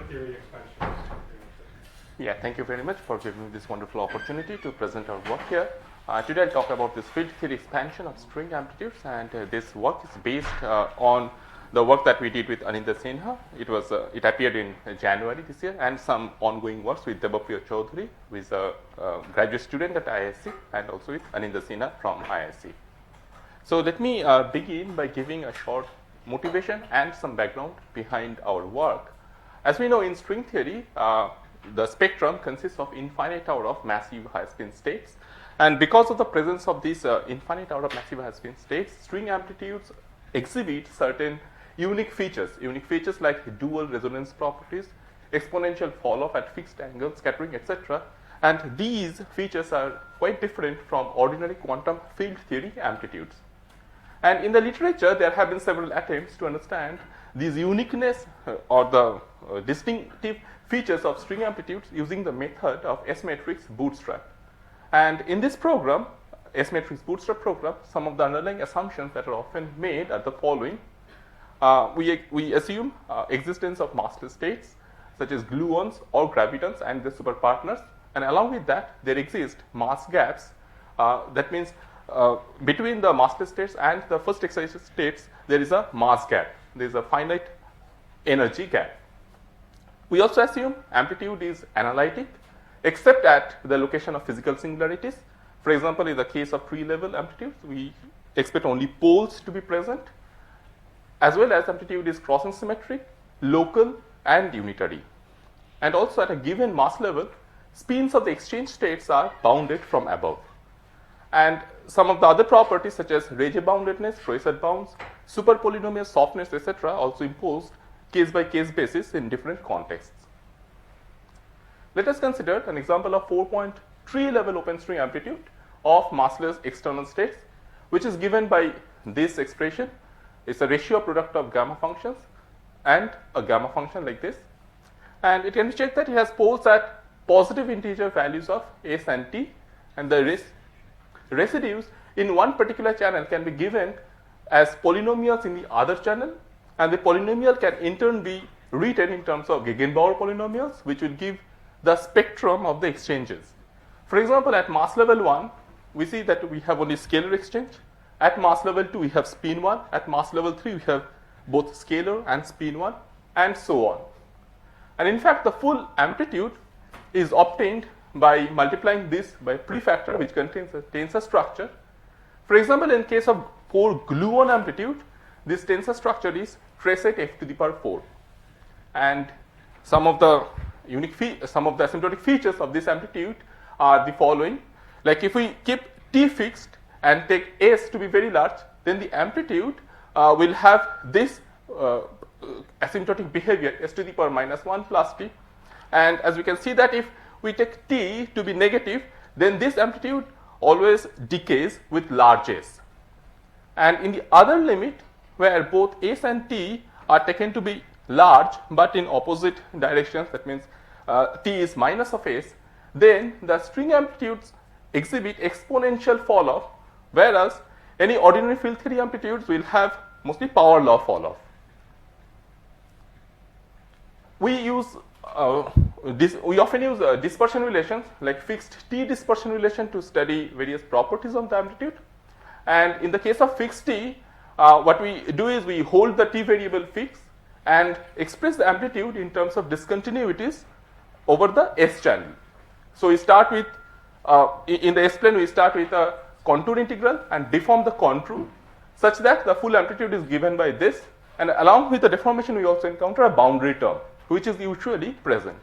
theory expansion. Yeah, thank you very much for giving me this wonderful opportunity to present our work here. Today I'll talk about this field theory expansion of string amplitudes, and this work is based on the work that we did with Arnab Sinha. It appeared in January this year, and some ongoing works with Priya Saha, who is a graduate student at IISc, and also with Arnab Sinha from IISc. So let me begin by giving a short motivation and some background behind our work. As we know, in string theory, the spectrum consists of infinite number of massive high-spin states, and because of the presence of these infinite number of massive high-spin states, string amplitudes exhibit certain unique features like dual resonance properties, exponential fall-off at fixed angles, scattering, etc. And these features are quite different from ordinary quantum field theory amplitudes. And in the literature, there have been several attempts to understand these uniqueness or the distinctive features of string amplitudes using the method of S-matrix bootstrap. And in this program, S-matrix bootstrap program, some of the underlying assumptions that are often made are the following. We assume existence of massless states such as gluons or gravitons and their superpartners, and along with that, there exist mass gaps. That means between the massless states and the first excited states, there is a mass gap. There is a finite energy gap. We also assume amplitude is analytic, except at the location of physical singularities. For example, in the case of tree-level amplitudes, we expect only poles to be present, as well as amplitude is crossing symmetric, local, and unitary. And also at a given mass level, spins of the exchange states are bounded from above. And some of the other properties such as Rayleigh boundedness, Froissart bounds, superpolynomial softness, etc. also imposed case-by-case basis in different contexts. Let us consider an example of 4.3 level open string amplitude of massless external states, which is given by this expression. It's a ratio product of gamma functions and a gamma function like this. And it can be checked that it has poles at positive integer values of s and t, and the residues in one particular channel can be given as polynomials in the other channel, and the polynomial can in turn be written in terms of Gegenbauer polynomials, which will give the spectrum of the exchanges. For example, at mass level 1, we see that we have only scalar exchange. At mass level 2, we have spin 1. At mass level 3, we have both scalar and spin 1, and so on. And in fact, the full amplitude is obtained by multiplying this by prefactor, which contains a tensor structure. For example, in case of 4 gluon amplitude, this tensor structure is trace at f to the power 4. And some of the asymptotic features of this amplitude are the following. Like if we keep t fixed and take s to be very large, then the amplitude will have this asymptotic behavior, s to the power minus 1 plus t. And as we can see that if we take t to be negative, then this amplitude always decays with large s. And in the other limit, where both s and t are taken to be large but in opposite directions, that means t is minus of s, then the string amplitudes exhibit exponential fall off, whereas any ordinary field theory amplitudes will have mostly power law fall off. We often use dispersion relations like fixed t dispersion relation to study various properties of the amplitude. And in the case of fixed t, what we do is we hold the t variable fixed and express the amplitude in terms of discontinuities over the s channel. So we start with, in the s plane, we start with a contour integral and deform the contour such that the full amplitude is given by this. And along with the deformation, we also encounter a boundary term, which is usually present.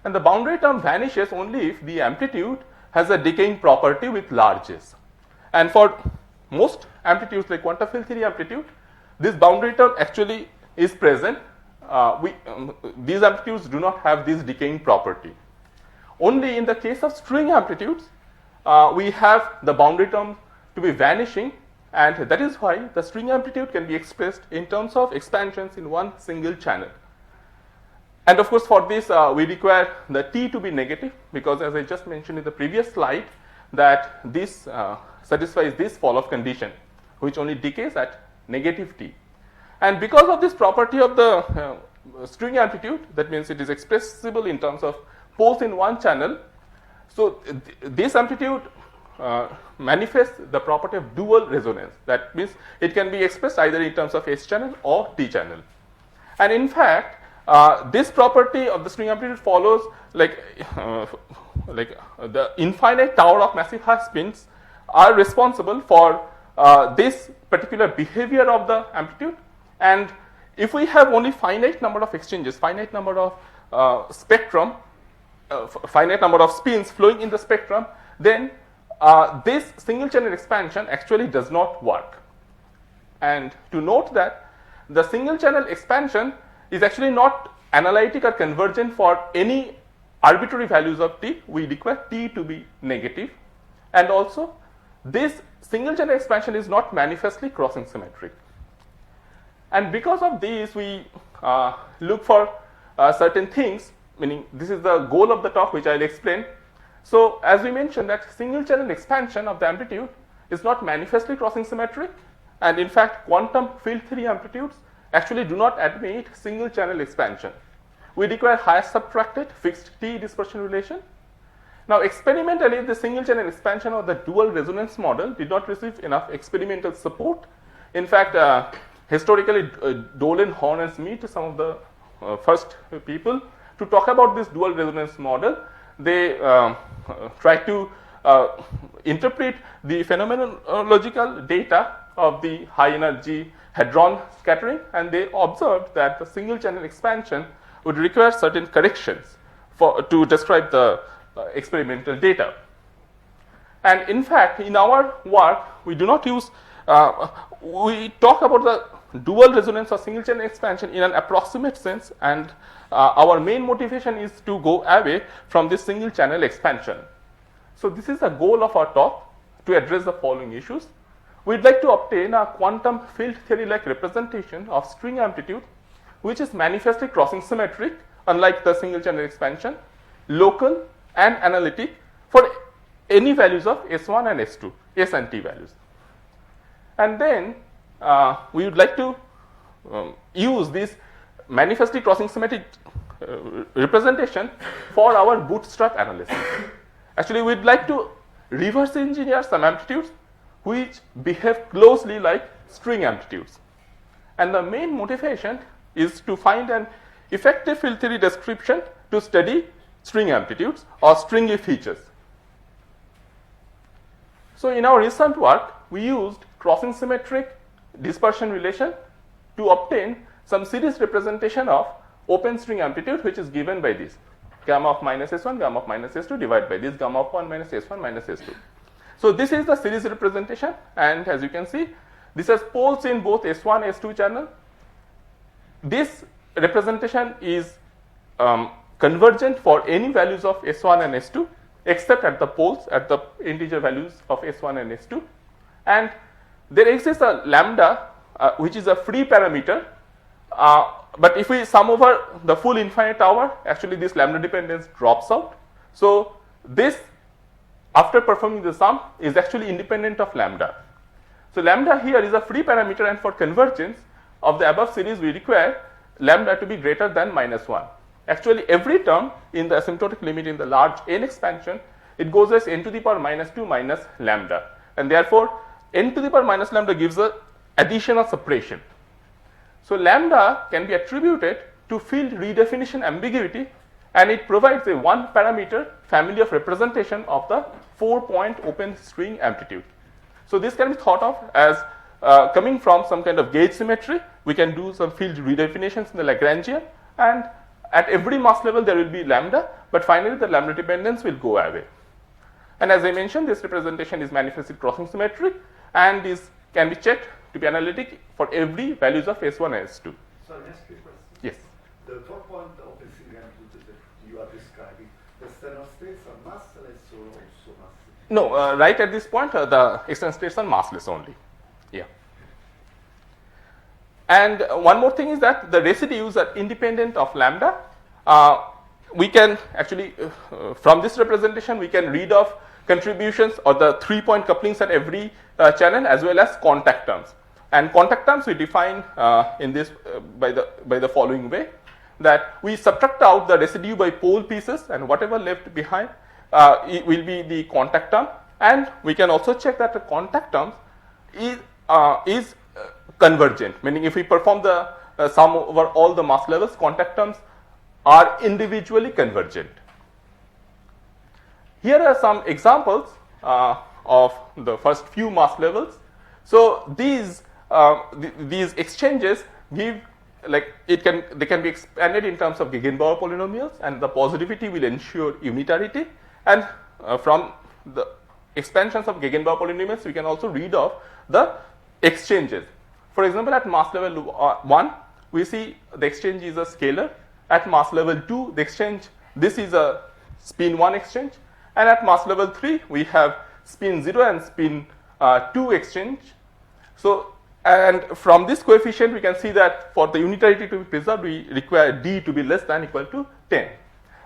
And the boundary term vanishes only if the amplitude has a decaying property with large s. And for most amplitudes like quantum field theory amplitude, this boundary term actually is present. These amplitudes do not have this decaying property. Only in the case of string amplitudes, we have the boundary term to be vanishing, and that is why the string amplitude can be expressed in terms of expansions in one single channel. And of course, for this, we require the t to be negative, because as I just mentioned in the previous slide, that this satisfies this fall-off condition, which only decays at negative t. And because of this property of the string amplitude, that means it is expressible in terms of poles in one channel. So this amplitude manifests the property of dual resonance. That means it can be expressed either in terms of S channel or T channel. And in fact, this property of the string amplitude follows like the infinite tower of massive hash spins are responsible for this particular behavior of the amplitude. And if we have only finite number of exchanges, finite number of spectrum, finite number of spins flowing in the spectrum, then this single channel expansion actually does not work. And to note that the single channel expansion is actually not analytic or convergent for any arbitrary values of t. We require t to be negative, and also this single channel expansion is not manifestly crossing symmetric. And because of this, we look for certain things, meaning this is the goal of the talk, which I'll explain. So as we mentioned, that single channel expansion of the amplitude is not manifestly crossing symmetric, and in fact quantum field theory amplitudes actually do not admit single channel expansion. We require highest subtracted fixed T dispersion relation. Now experimentally, the single channel expansion of the dual resonance model did not receive enough experimental support. In fact, historically Dolan, Horn and Smith, some of the first people to talk about this dual resonance model. They try to interpret the phenomenological data of the high energy hadron scattering, and they observed that the single channel expansion would require certain corrections to describe the experimental data. And in fact, in our work, we do not use, we talk about the dual resonance or single channel expansion in an approximate sense, and our main motivation is to go away from this single channel expansion. So this is the goal of our talk, to address the following issues. We'd like to obtain a quantum field theory like representation of string amplitude which is manifestly crossing symmetric, unlike the single channel expansion, local and analytic for any values of S1 and S2, S and T values. And then we would like to use this manifestly crossing symmetric representation for our bootstrap analysis. Actually, we'd like to reverse engineer some amplitudes which behave closely like string amplitudes. And the main motivation is to find an effective field theory description to study string amplitudes or stringy features. So in our recent work, we used crossing symmetric dispersion relation to obtain some series representation of open string amplitude, which is given by this gamma of minus S1, gamma of minus S2 divided by this gamma of 1 minus S1 minus S2. So this is the series representation, and as you can see, this has poles in both S1 and S2 channel. This representation is convergent for any values of S1 and S2 except at the poles, at the integer values of S1 and S2. And there exists a lambda which is a free parameter, but if we sum over the full infinite tower, actually this lambda dependence drops out. So this, after performing the sum, is actually independent of lambda. So lambda here is a free parameter, and for convergence of the above series we require lambda to be greater than minus 1. Actually every term in the asymptotic limit in the large n expansion, it goes as n to the power minus 2 minus lambda, and therefore n to the power minus lambda gives a additional separation. So lambda can be attributed to field redefinition ambiguity, and it provides a one parameter family of representation of the 4-point open string amplitude. So this can be thought of as coming from some kind of gauge symmetry. We can do some field redefinitions in the Lagrangian, and at every mass level there will be lambda, but finally the lambda dependence will go away. And as I mentioned, this representation is manifestly crossing symmetric and can be checked to be analytic for every values of S1 and S2. So I ask you a question. Yes. The 4-point open string amplitude that you are describing, the external states are massless or also massless? No, right at this point, the external states are massless only. Yeah. And one more thing is that the residues are independent of lambda. We can actually, from this representation, we can read off contributions or the 3-point couplings at every channel, as well as contact terms. And contact terms we define in this by the following way. that we subtract out the residue by pole pieces, and whatever left behind it will be the contact term. And we can also check that the contact terms is convergent, meaning if we perform the sum over all the mass levels, contact terms are individually convergent. Here are some examples of the first few mass levels. So these exchanges give, like, they can be expanded in terms of Gegenbauer polynomials, and the positivity will ensure unitarity. And from the expansions of Gegenbauer polynomials, we can also read off the exchanges. For example, at mass level 1, we see the exchange is a scalar. At mass level 2, the exchange, this is a spin 1 exchange. And at mass level 3, we have spin 0 and spin 2 exchange. So, and from this coefficient, we can see that for the unitarity to be preserved, we require d to be less than or equal to 10.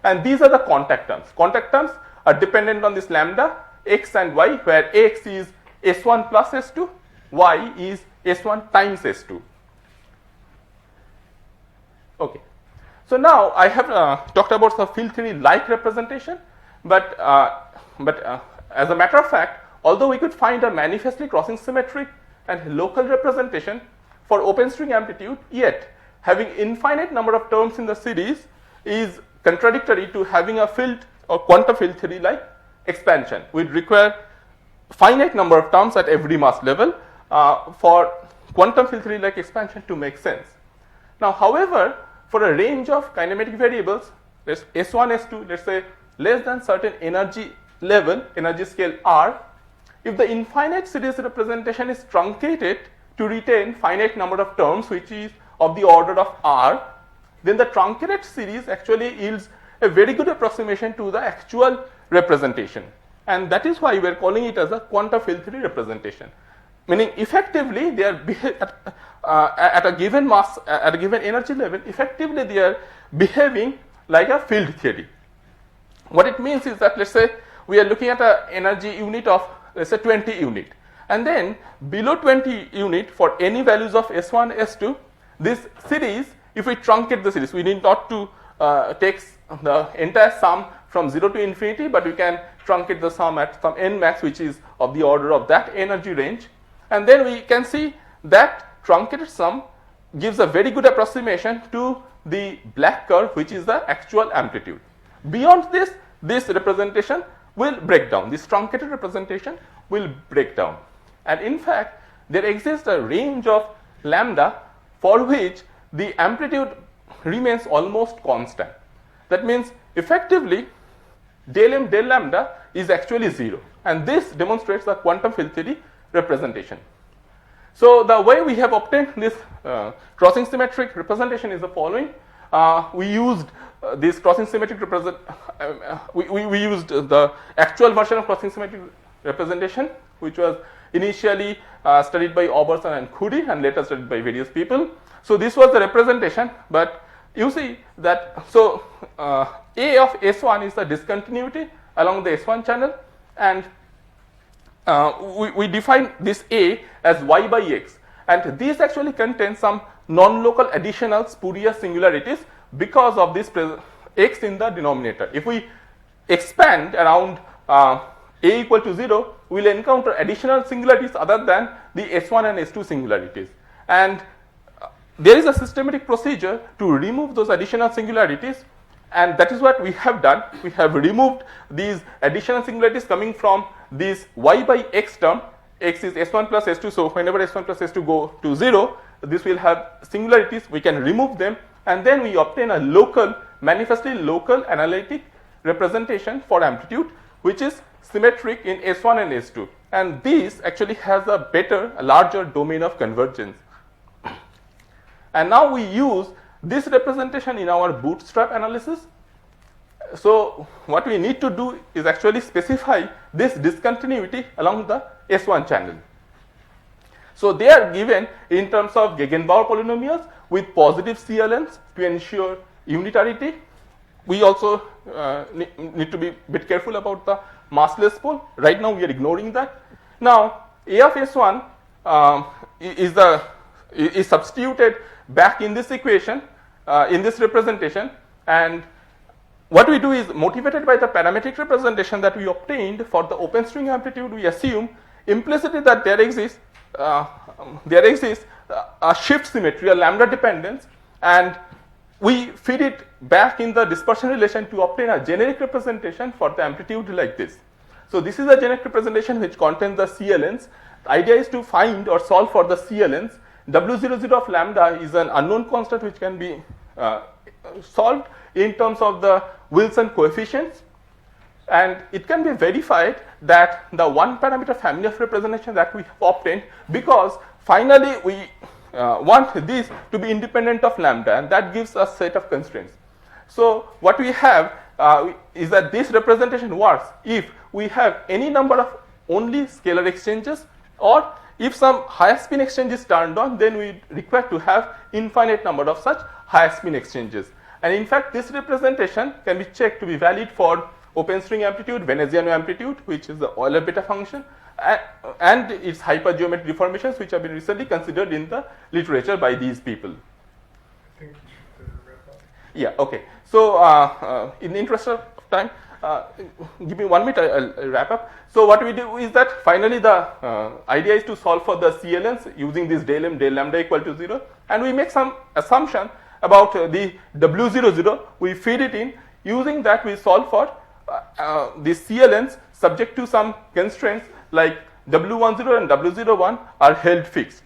And these are the contact terms. Contact terms are dependent on this lambda, x and y, where x is S1 plus S2, y is S1 times S2. Okay. So now I have talked about the field theory like representation, but as a matter of fact, although we could find a manifestly crossing symmetric and local representation for open string amplitude, yet having infinite number of terms in the series is contradictory to having a field or quantum field theory like expansion. We'd require finite number of terms at every mass level for quantum field theory like expansion to make sense. Now, however, for a range of kinematic variables, let's S1, S2, let's say less than certain energy level, energy scale R, if the infinite series representation is truncated to retain finite number of terms, which is of the order of R, then the truncated series actually yields a very good approximation to the actual representation. And that is why we are calling it as a quantum field theory representation. Meaning effectively they are at a given mass, at a given energy level, effectively they are behaving like a field theory. What it means is that, let's say we are looking at an energy unit of, let's say 20 unit, and then below 20 unit for any values of S1, S2, this series, if we truncate the series, we need not to take the entire sum from 0 to infinity, but we can truncate the sum at some n max, which is of the order of that energy range. And then we can see that truncated sum gives a very good approximation to the black curve, which is the actual amplitude. Beyond this, this representation will break down. This truncated representation will break down. And in fact, there exists a range of lambda for which the amplitude remains almost constant. That means effectively del m del lambda is actually 0. And this demonstrates the quantum field theory representation. So the way we have obtained this crossing symmetric representation is the following. We used this crossing symmetric we used the actual version of crossing symmetric representation, which was initially studied by Oberson and Khoury and later studied by various people. So this was the representation, but you see that, so A of S1 is the discontinuity along the S1 channel, and we define this A as y by x, and this actually contains some non-local additional spurious singularities because of this x in the denominator. If we expand around A equal to 0, we will encounter additional singularities other than the S1 and S2 singularities, and there is a systematic procedure to remove those additional singularities, and that is what we have done. We have removed these additional singularities coming from this y by x term. X is S1 plus S2, so whenever S1 plus S2 go to 0, this will have singularities. We can remove them, and then we obtain a local, manifestly local analytic representation for amplitude, which is symmetric in S1 and S2, and this actually has a better, a larger domain of convergence. And now we use this representation in our bootstrap analysis. So what we need to do is actually specify this discontinuity along the S1 channel. So they are given in terms of Gegenbauer polynomials with positive CLNs to ensure unitarity. We also need to be a bit careful about the massless pole. Right now we are ignoring that. Now A of S1 is substituted back in this equation, in this representation, and what we do is, motivated by the parametric representation that we obtained for the open string amplitude, we assume implicitly that there exists a shift symmetry, a lambda dependence, and we feed it back in the dispersion relation to obtain a generic representation for the amplitude like this. So this is a generic representation which contains the CLNs. The idea is to find or solve for the CLNs. W00 of lambda is an unknown constant which can be solved in terms of the Wilson coefficients, and it can be verified that the one parameter family of representation that we have obtained, because finally we want this to be independent of lambda, and that gives us a set of constraints. So what we have is that this representation works if we have any number of only scalar exchanges, or if some higher spin exchange is turned on, then we require to have infinite number of such higher spin exchanges. And in fact, this representation can be checked to be valid for open string amplitude, Veneziano amplitude, which is the Euler beta function, and its hypergeometric deformations, which have been recently considered in the literature by these people. I think you should wrap up. Yeah, okay. So, in the interest of time, give me 1 minute, I'll wrap up. So, what we do is that finally the idea is to solve for the CLNs using this del m del lambda equal to 0, and we make some assumption about the W00, we feed it in. Using that, we solve for the CLNs subject to some constraints like W10 and W01 are held fixed.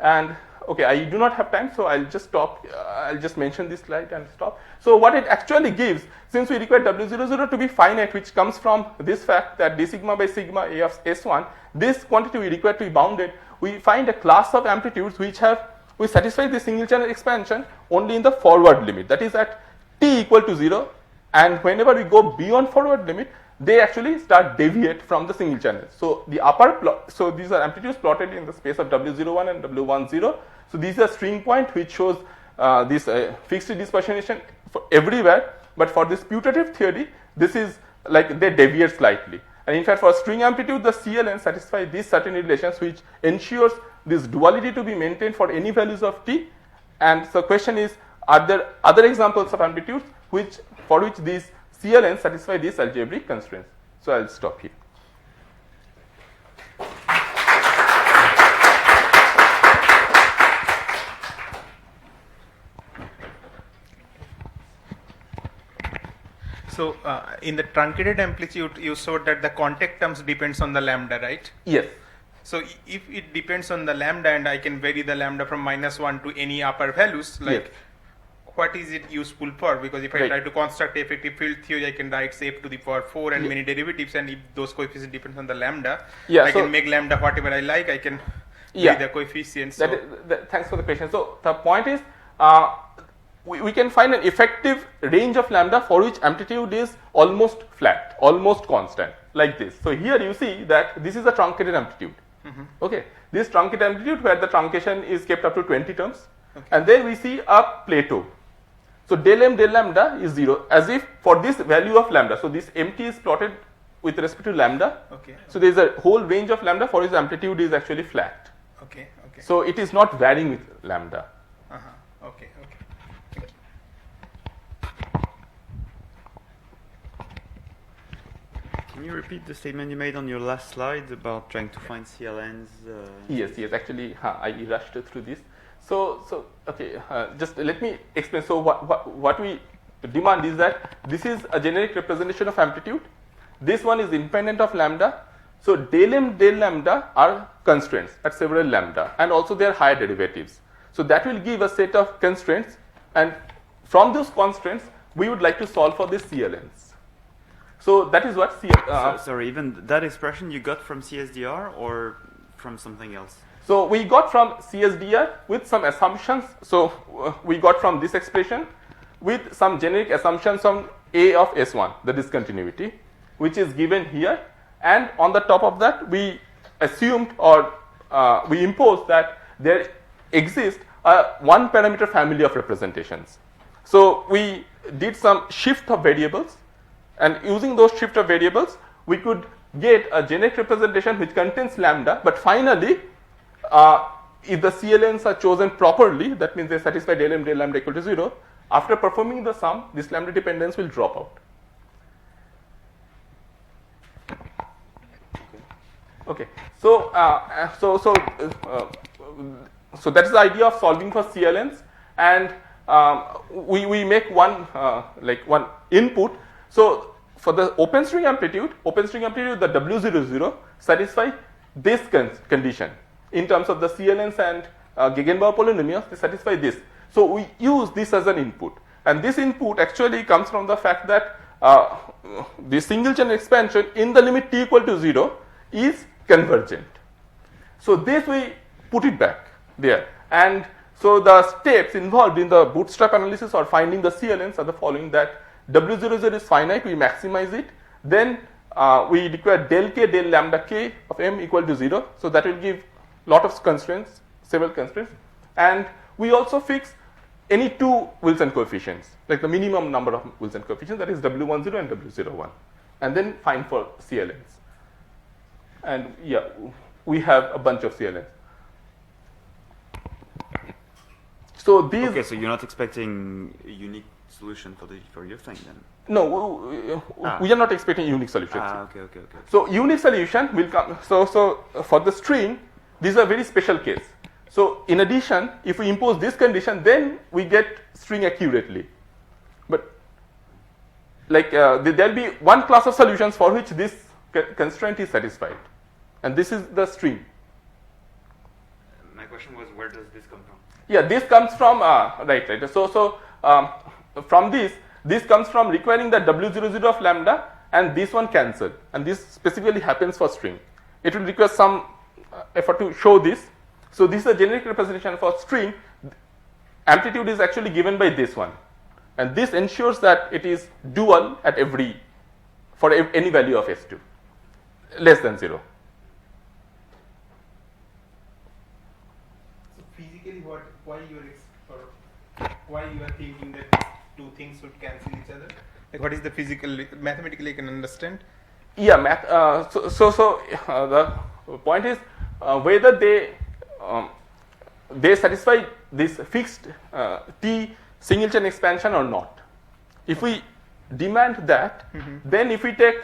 And okay, I do not have time, so I'll just stop. I'll just mention this slide and stop. So what it actually gives, since we require W00 to be finite, which comes from this fact that d sigma by sigma A of S1, this quantity we require to be bounded, we find a class of amplitudes which satisfy the single channel expansion only in the forward limit, that is at t equal to 0, and whenever we go beyond forward limit, they actually start deviate from the single channel. So the upper plot, so these are amplitudes plotted in the space of W01 and W10. So these are string point which shows this fixed dispersion for everywhere, but for this putative theory, this is like they deviate slightly. And in fact, for string amplitude, the CLN satisfy these certain relations which ensures this duality to be maintained for any values of t. And so question is, are there other examples of amplitudes for which these CLNs satisfy these algebraic constraints? So I'll stop here. So in the truncated amplitude, you showed that the contact terms depends on the lambda, right? Yes. So if it depends on the lambda, and I can vary the lambda from -1 to any upper values, like Yes. what is it useful for? Because if I Right. try to construct effective field theory, I can write say f to the power 4 and Yeah. many derivatives, and if those coefficients depends on the lambda, Yeah, I so- can make lambda whatever I like. I can Yeah. vary the coefficients. That So is, thanks for the question. So the point is, we can find an effective range of lambda for which amplitude is almost flat, almost constant, like this. So here you see that this is a truncated amplitude. Okay, this truncated amplitude where the truncation is kept up to 20 terms, and then we see a plateau. So del m del lambda is 0, as if for this value of lambda. So this MT is plotted with respect to lambda. okay, So there is a whole range of lambda for which amplitude is actually flat. okay, okay. So it is not varying with lambda. Okay, okay. Can you repeat the statement you made on your last slide about trying to find CLNs? Yes. Actually, I rushed through this. So okay. Just let me explain. So what we demand is that this is a generic representation of amplitude. This one is independent of lambda. So del m del lambda are constraints at several lambda, and also their higher derivatives. So that will give a set of constraints, and from those constraints, we would like to solve for the CLNs. So that is what sorry, even that expression you got from CSDR or from something else? So we got from CSDR with some assumptions. So we got from this expression with some generic assumptions on A of S1, the discontinuity, which is given here. And on the top of that, we assumed or we imposed that there exists a one parameter family of representations. So we did some shift of variables, and using those shift of variables, we could get a generic representation which contains lambda, but finally if the CLNs are chosen properly, that means they satisfy del m del lambda equal to 0. After performing the sum, this lambda dependence will drop out. Okay. So so that is the idea of solving for CLNs, and we make one one input. So for the open string amplitude, the W00 satisfy this condition in terms of the CLNs and Gegenbauer polynomials. They satisfy this. So we use this as an input, and this input actually comes from the fact that the single channel expansion in the limit t equal to 0 is convergent. So this we put it back there, and so the steps involved in the bootstrap analysis or finding the CLNs are the following: that W00 is finite, we maximize it, then we declare del k del lambda k of m equal to 0, so that will give lot of constraints, several constraints, and we also fix any two Wilson coefficients, like the minimum number of Wilson coefficients, that is W10 and W01, and then find for CLNs. And yeah, we have a bunch of CLNs. So these. Okay, so you're not expecting a unique solution for your thing then? No, we are not expecting unique solutions. Okay. So unique solution will come. So for the string, these are very special case. So in addition, if we impose this condition, then we get string accurately. But like there will be one class of solutions for which this constraint is satisfied, and this is the string. My question was, where does this come from? Yeah, this comes from right. So from this comes from requiring that W00 of lambda and this one cancel, and this specifically happens for string. It will require some effort to show this. So this is a generic representation for string. Amplitude is actually given by this one, and this ensures that it is dual at for any value of S2 less than 0. So physically, why you are thinking that two things would cancel each other? Like, what is the mathematically I can understand? Yeah, the point is whether they satisfy this fixed T single chain expansion or not. If we demand that, then if we take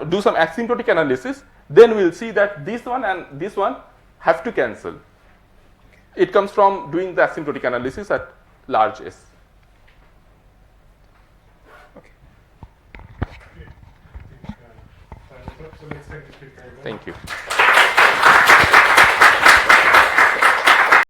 do some asymptotic analysis, then we'll see that this one and this one have to cancel. It comes from doing the asymptotic analysis at large S. So next time you speak. Thank you.